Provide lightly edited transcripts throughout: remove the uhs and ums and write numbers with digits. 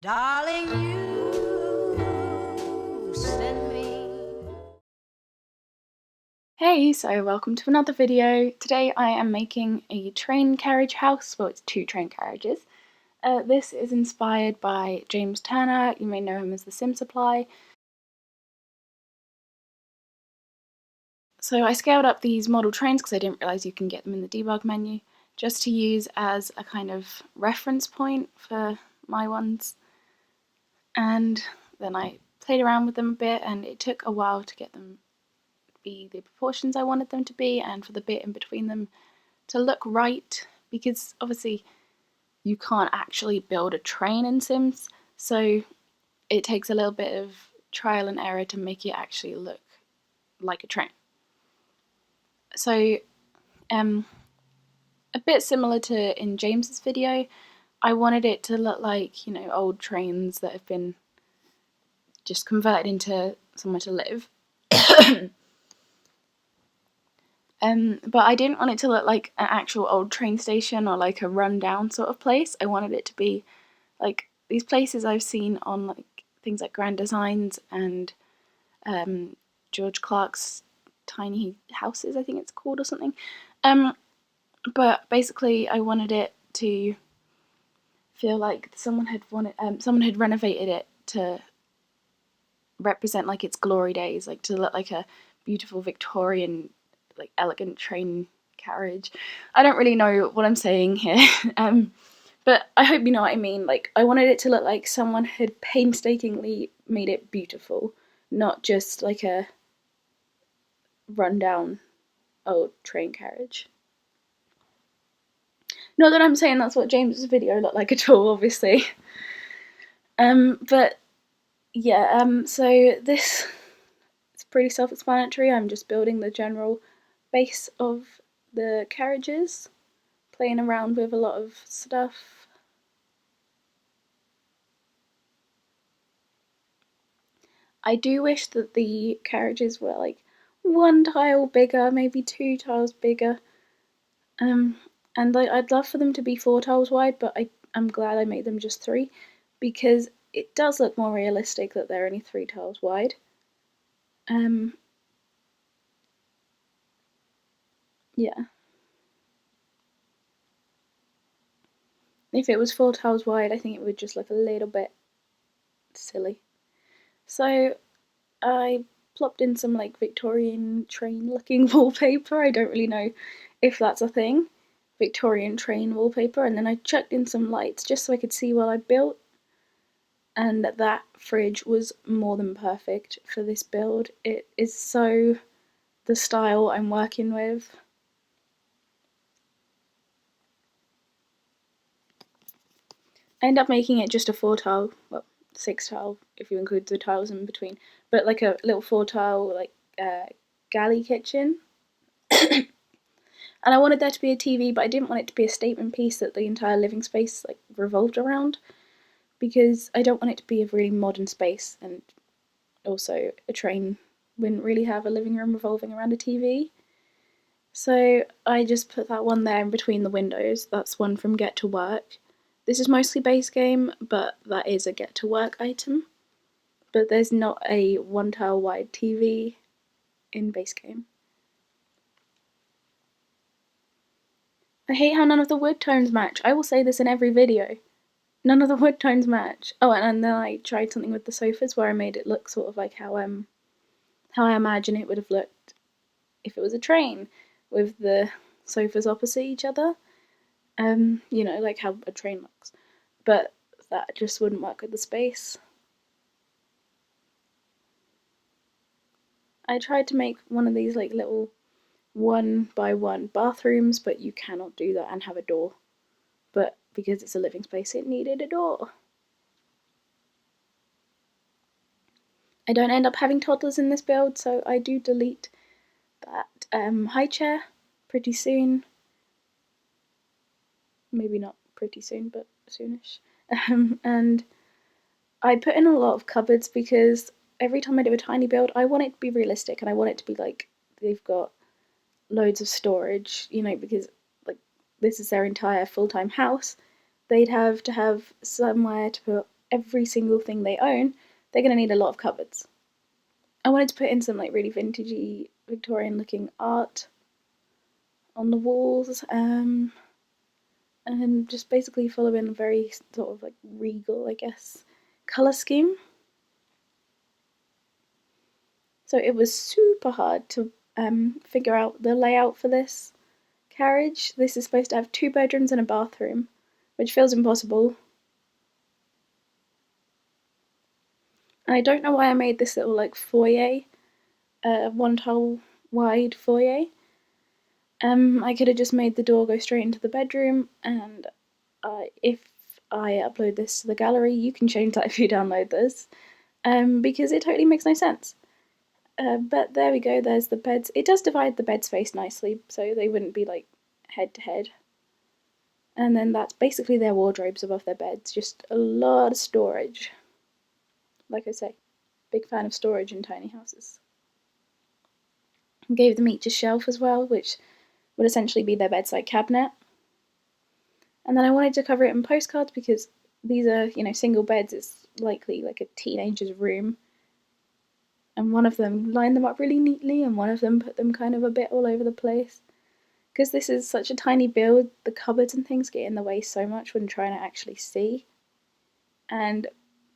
Darling, you send me. Hey, so welcome to another video. Today I am making a train carriage house. Well, it's two train carriages. This is inspired by James Turner. You may know him as the Sim Supply. So I scaled up these model trains because I didn't realise you can get them in the debug menu, just to use as a kind of reference point for my ones. And then I played around with them a bit, and it took a while to get them to be the proportions I wanted them to be, and for the bit in between them to look right, because obviously you can't actually build a train in Sims, so it takes a little bit of trial and error to make it actually look like a train. So a bit similar to in James's video, I wanted it to look like, you know, old trains that have been just converted into somewhere to live. But I didn't want it to look like an actual old train station or like a rundown sort of place. I wanted it to be like these places I've seen on like things like Grand Designs and George Clark's Tiny Houses, I think it's called, or something. But basically, I wanted it to feel like someone had renovated it to represent like its glory days, like to look like a beautiful Victorian, like elegant train carriage. I don't really know what I'm saying here, but I hope you know what I mean. Like, I wanted it to look like someone had painstakingly made it beautiful, not just like a rundown old train carriage. Not that I'm saying that's what James's video looked like at all, obviously. But yeah, so this it's pretty self-explanatory. I'm just building the general base of the carriages, playing around with a lot of stuff. I do wish that the carriages were like one tile bigger, maybe two tiles bigger. And like I'd love for them to be 4 tiles wide, but I'm glad I made them just 3, because it does look more realistic that they're only 3 tiles wide. Yeah. If it was 4 tiles wide, I think it would just look a little bit silly. So I plopped in some like Victorian train looking wallpaper. I don't really know if that's a thing. Victorian train wallpaper, and then I chucked in some lights just so I could see what I built. And that fridge was more than perfect for this build. It is so the style I'm working with. I end up making it just a 4 tile, well, 6 tile if you include the tiles in between, but like a little 4 tile like galley kitchen. And I wanted there to be a TV, but I didn't want it to be a statement piece that the entire living space like revolved around, because I don't want it to be a really modern space, and also a train wouldn't really have a living room revolving around a TV. So I just put that one there in between the windows. That's one from Get to Work. This is mostly base game, but that is a Get to Work item. But there's not a 1 tile wide TV in base game. I hate how none of the wood tones match. I will say this in every video. None of the wood tones match. Oh, and then I tried something with the sofas where I made it look sort of like how I imagine it would have looked if it was a train, with the sofas opposite each other. You know, like how a train looks. But that just wouldn't work with the space. I tried to make one of these like little 1 by 1 bathrooms, but you cannot do that and have a door. But because it's a living space, it needed a door. I don't end up having toddlers in this build, so I do delete that high chair pretty soon. Maybe not pretty soon, but soonish. And I put in a lot of cupboards because every time I do a tiny build, I want it to be realistic, and I want it to be like they've got loads of storage, you know, because like this is their entire full-time house. They'd have to have somewhere to put every single thing they own, they're going to need a lot of cupboards. I wanted to put in some like really vintagey Victorian looking art on the walls, and just basically follow in a very sort of like regal, I guess, colour scheme. So it was super hard to figure out the layout for this carriage. This is supposed to have 2 bedrooms and a bathroom, which feels impossible. And I don't know why I made this little like foyer, 1 tile wide foyer. I could have just made the door go straight into the bedroom, and if I upload this to the gallery, you can change that if you download this, because it totally makes no sense. But there we go, there's the beds. It does divide the bed space nicely, so they wouldn't be like head to head. And then that's basically their wardrobes above their beds, just a lot of storage. Like I say, big fan of storage in tiny houses. Gave them each a shelf as well, which would essentially be their bedside cabinet. And then I wanted to cover it in postcards because these are, you know, single beds. It's likely like a teenager's room. And one of them lined them up really neatly, and one of them put them kind of a bit all over the place. Because this is such a tiny build, the cupboards and things get in the way so much when trying to actually see. And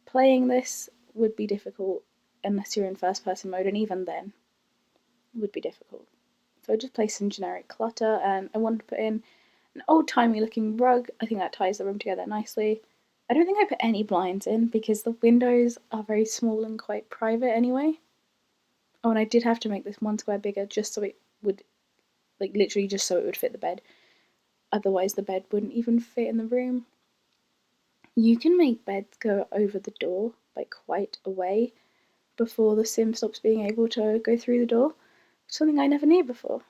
playing this would be difficult unless you're in first person mode, and even then it would be difficult. So I just placed some generic clutter, and I wanted to put in an old-timey looking rug. I think that ties the room together nicely. I don't think I put any blinds in because the windows are very small and quite private anyway. Oh, and I did have to make this 1 square bigger just so it would, like literally just so it would fit the bed. Otherwise the bed wouldn't even fit in the room. You can make beds go over the door, like quite a way, before the sim stops being able to go through the door. Something I never knew before.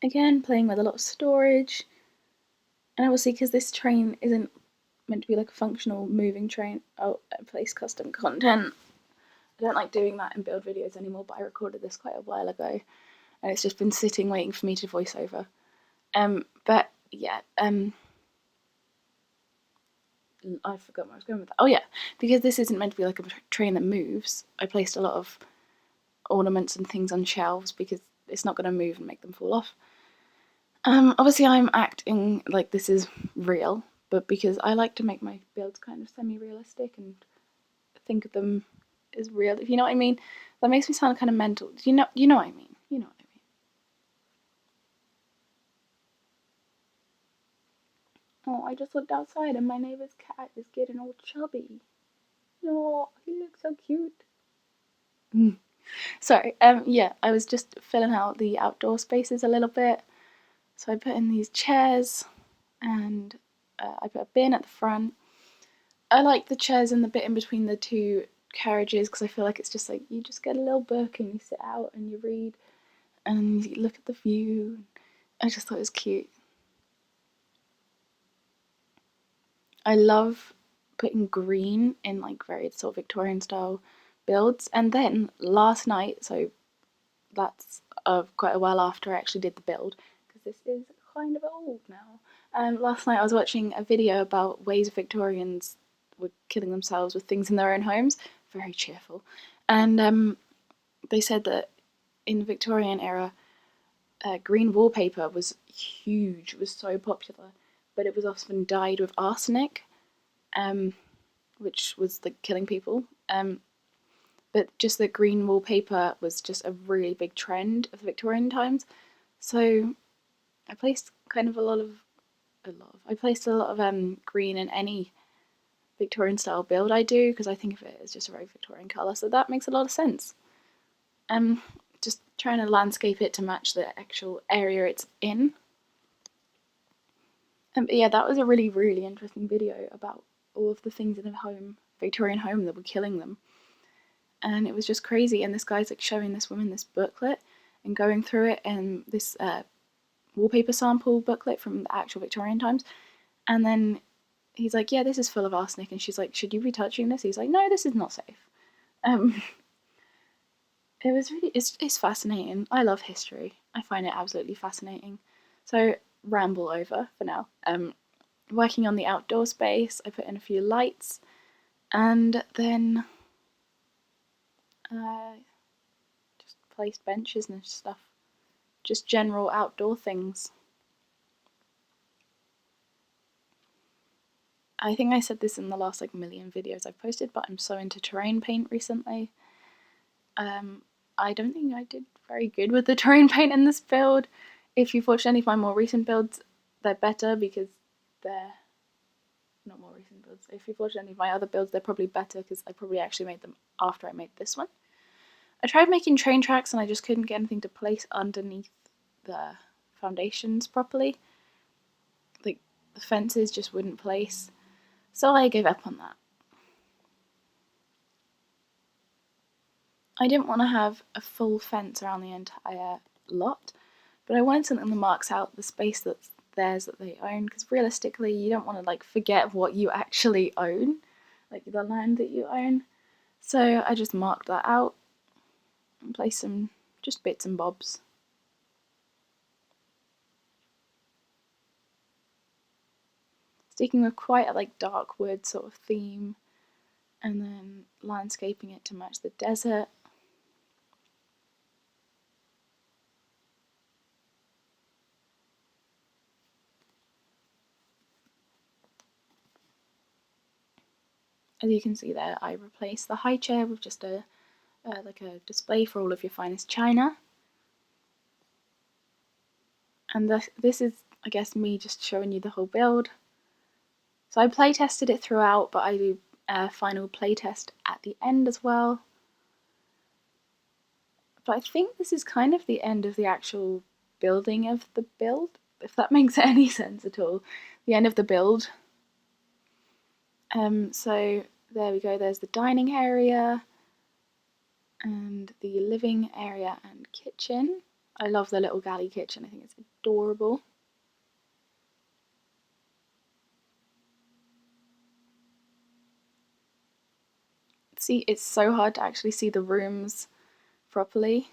Again, playing with a lot of storage. And obviously, because this train isn't meant to be like a functional moving train. Oh, I place custom content. I don't like doing that in build videos anymore, but I recorded this quite a while ago, and it's just been sitting waiting for me to voice over. But yeah, I forgot where I was going with that. Oh yeah, because this isn't meant to be like a train that moves, I placed a lot of ornaments and things on shelves because it's not going to move and make them fall off. Obviously I'm acting like this is real, but because I like to make my builds kind of semi-realistic and think of them as real, if you know what I mean. That makes me sound kind of mental. You know what I mean. You know what I mean. Oh, I just looked outside and my neighbour's cat is getting all chubby. Oh, he looks so cute. Sorry, yeah, I was just filling out the outdoor spaces a little bit. So I put in these chairs, and I put a bin at the front. I like the chairs in the bit in between the 2 carriages because I feel like it's just like you just get a little book and you sit out and you read and you look at the view. I just thought it was cute. I love putting green in like very sort of Victorian style builds. And then last night, so that's quite a while after I actually did the build, because this is kind of old now. Last night I was watching a video about ways Victorians were killing themselves with things in their own homes. Very cheerful. And they said that in the Victorian era, green wallpaper was huge, it was so popular, but it was often dyed with arsenic, which was like killing people. But just that green wallpaper was just a really big trend of the Victorian times. So I placed kind of I placed a lot of green in any Victorian style build I do because I think of it as just a very Victorian colour. So that makes a lot of sense. Just trying to landscape it to match the actual area it's in. But yeah, that was a really, really interesting video about all of the things in a Victorian home that were killing them. And it was just crazy. And this guy's like showing this woman this booklet and going through it, and this wallpaper sample booklet from the actual Victorian times. And then he's like, yeah, this is full of arsenic. And she's like, should you be touching this? He's like, no, this is not safe. It was really, it's fascinating. I love history. I find it absolutely fascinating. So ramble over for now. Working on the outdoor space, I put in a few lights, and then just placed benches and stuff. Just general outdoor things. I think I said this in the last million videos I've posted, but I'm so into terrain paint recently. I don't think I did very good with the terrain paint in this build. If you've watched any of my more recent builds, they're better because they're not more recent builds. If you've watched any of my other builds, they're probably better because I probably actually made them after I made this one. I tried making train tracks and I just couldn't get anything to place underneath the foundations properly. Like, the fences just wouldn't place. So I gave up on that. I didn't want to have a full fence around the entire lot, but I wanted something that marks out the space that's theirs that they own, because realistically you don't want to like forget what you actually own, like the land that you own. So I just marked that out and placed some just bits and bobs. Sticking with quite a like dark wood sort of theme, and then landscaping it to match the desert. As you can see there, I replaced the high chair with just a like a display for all of your finest china. And this is, I guess, me just showing you the whole build. So I play tested it throughout, but I do a final play test at the end as well. But I think this is kind of the end of the actual building of the build, if that makes any sense at all. The end of the build. So there we go, there's the dining area and the living area and kitchen. I love the little galley kitchen, I think it's adorable. See, it's so hard to actually see the rooms properly.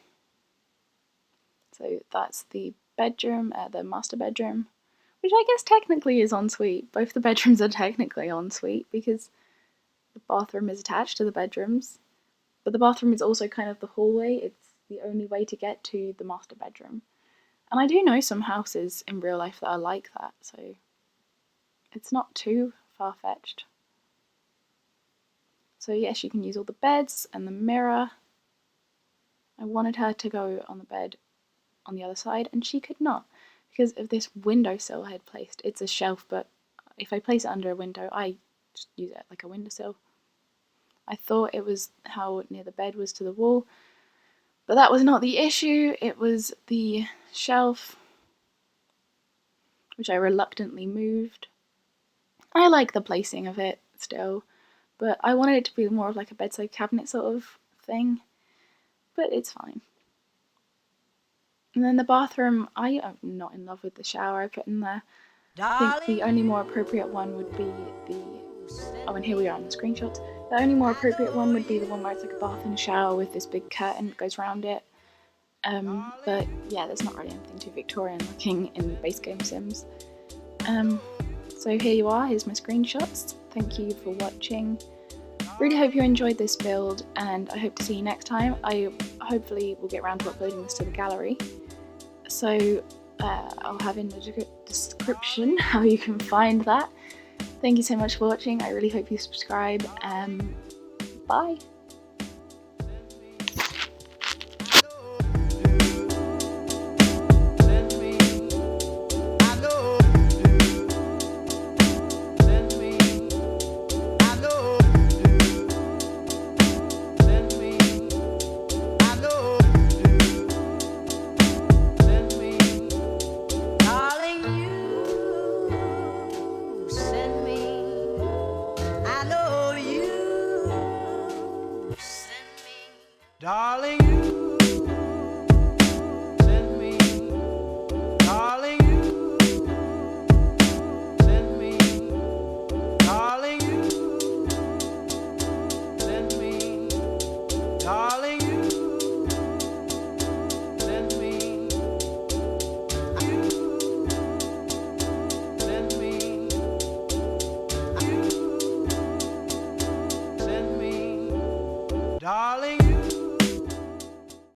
So that's the bedroom, the master bedroom, which I guess technically is ensuite. Both the bedrooms are technically ensuite because the bathroom is attached to the bedrooms, but the bathroom is also kind of the hallway. It's the only way to get to the master bedroom. And I do know some houses in real life that are like that, so it's not too far-fetched. So yes, you can use all the beds and the mirror. I wanted her to go on the bed on the other side, and she could not because of this windowsill I had placed. It's a shelf, but if I place it under a window, I just use it like a windowsill. I thought it was how near the bed was to the wall, but that was not the issue. It was the shelf, which I reluctantly moved. I like the placing of it still, but I wanted it to be more of like a bedside cabinet sort of thing, but it's fine. And then the bathroom, I am not in love with the shower I put in there. I think the only more appropriate one would be the, oh, and here we are on the screenshots. The only more appropriate one would be the one where it's like a bath and a shower with this big curtain that goes around it. But yeah, there's not really anything too Victorian looking in the base game Sims. So here you are, here's my screenshots. Thank you for watching. Really hope you enjoyed this build, and I hope to see you next time. I hopefully will get around to uploading this to the gallery. So I'll have in the description how you can find that. Thank you so much for watching. I really hope you subscribe. Bye. Darling,